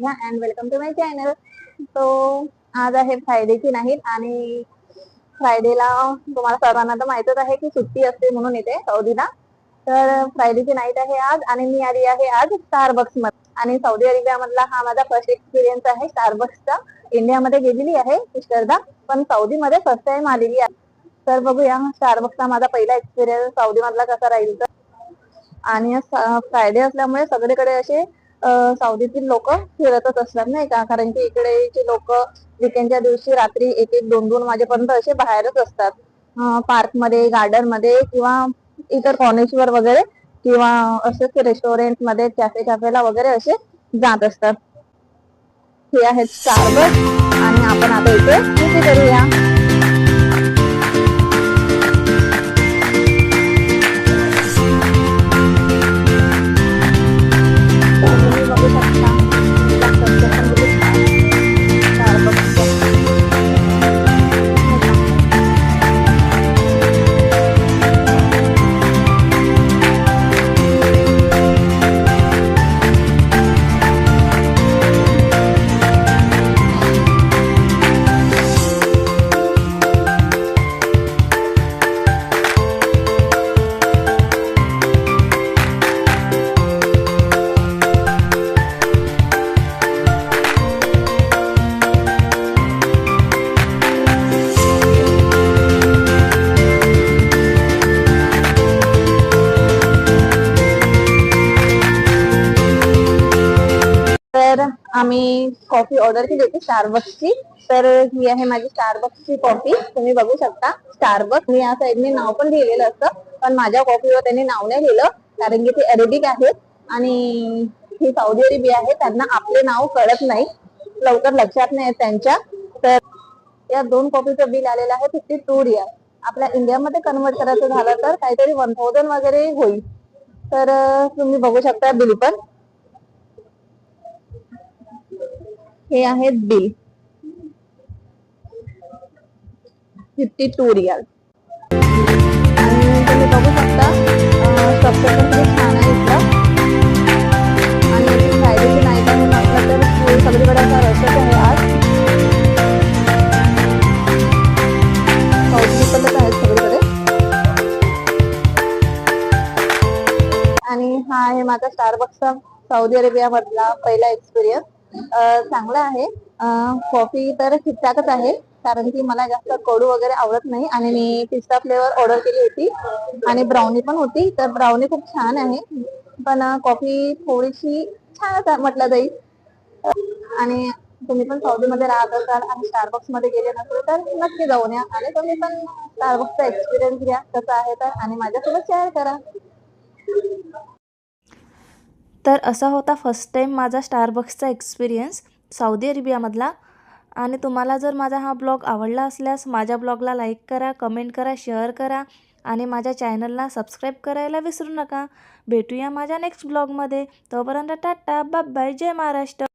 Radha and welcome to my channel. तो आज आहे फ्रायडेची नाईट आणि फ्रायडेला तुम्हाला सर्वांना तर माहितच आहे की सुट्टी असते म्हणून इथे सौदीला. तर फ्रायडेची नाईट आहे आज आणि मी आली आहे आज स्टारबक्स मध्ये. आणि सौदी अरेबिया मधला हा माझा फर्स्ट एक्सपिरियन्स आहे स्टारबक्सचा. इंडियामध्ये गेलेली आहे पुष्कळदा, पण सौदी मध्ये फर्स्ट टाइम आलेली आहे. तर बघूया स्टारबक्सचा माझा पहिला एक्सपिरियन्स सौदी मधला कसा राहील. तर आणि फ्रायडे असल्यामुळे सगळीकडे असे सौदीतील लोक फिरतच असतात नाही का, कारण की इकडेचे लोक विकेंडच्या दिवशी रात्री 1-1, 2-2 वाजेपर्यंत असे बाहेरच असतात, पार्क मध्ये, गार्डन मध्ये किंवा इतर कॉर्निशवर वगैरे, किंवा असेच रेस्टॉरंट मध्ये, कॅफेला वगैरे असे जात असतात. हे आहेत स्टारबक्स आणि आपण आता इथे विजिट करूया. तर आम्ही कॉफी ऑर्डर केली होती स्टारबक्सची. तर ही आहे माझी स्टारबक्सची कॉफी, तुम्ही बघू शकता स्टारबक्स. मी या साईडने नाव पण लिहिलेलं असतं, पण माझ्या कॉफीवर त्यांनी नाव नाही लिहिलं कारण की ते अरेबिक आहे आणि ही सौदी अरेबिया आहे, त्यांना आपले नाव कळत नाही, लवकर लक्षात नाही त्यांच्या. तर या 2 कॉफीचं बिल आलेलं आहे 52 रियाल. आपल्या इंडियामध्ये कन्वर्ट करायचं झालं तर काहीतरी 1000 वगैरे होईल. तर तुम्ही बघू शकता बिल पण. हे आहे बिल 52 रियाल. आणि तुम्ही बघू शकता स्ट्रक्चर पण खूप छान आहे इथलं. आणि फ्रायडेची नाईट आहे म्हटलं तर सगळीकडे असा रशच आहे आज. पद्धत आहे सगळीकडे. आणि हा आहे माझा स्टारबक्सचा सौदी अरेबिया मधला पहिला एक्सपिरियन्स. चांगला आहे. कॉफी तर ठीकठाकच आहे, कारण की मला जास्त कडू वगैरे आवडत नाही. आणि मी पिस्ता फ्लेवर ऑर्डर केली होती आणि ब्राउनी पण होती. तर ब्राउनी खूप छान आहे, पण कॉफी थोडीशी छान म्हटलं जाईल. आणि तुम्ही पण सौदी मध्ये राहत असाल आणि स्टारबक्स मध्ये गेले नसेल तर नक्की जाऊन या आणि तुम्ही पण स्टारबक्सचा एक्सपिरियन्स घ्या कसा आहे तर, आणि माझ्यासोबत शेअर करा. तर असा होता फर्स्ट टाईम माझा स्टारबक्सचा एक्सपिरियन्स सौदी अरेबियामधला. आणि तुम्हाला जर माझा हा ब्लॉग आवडला असल्यास माझ्या ब्लॉगला लाईक करा, कमेंट करा, शेअर करा आणि माझ्या चॅनलला सबस्क्राईब करायला विसरू नका. भेटूया माझ्या नेक्स्ट ब्लॉगमध्ये. तोपर्यंत टाटा, बाय बाय, जय महाराष्ट्र.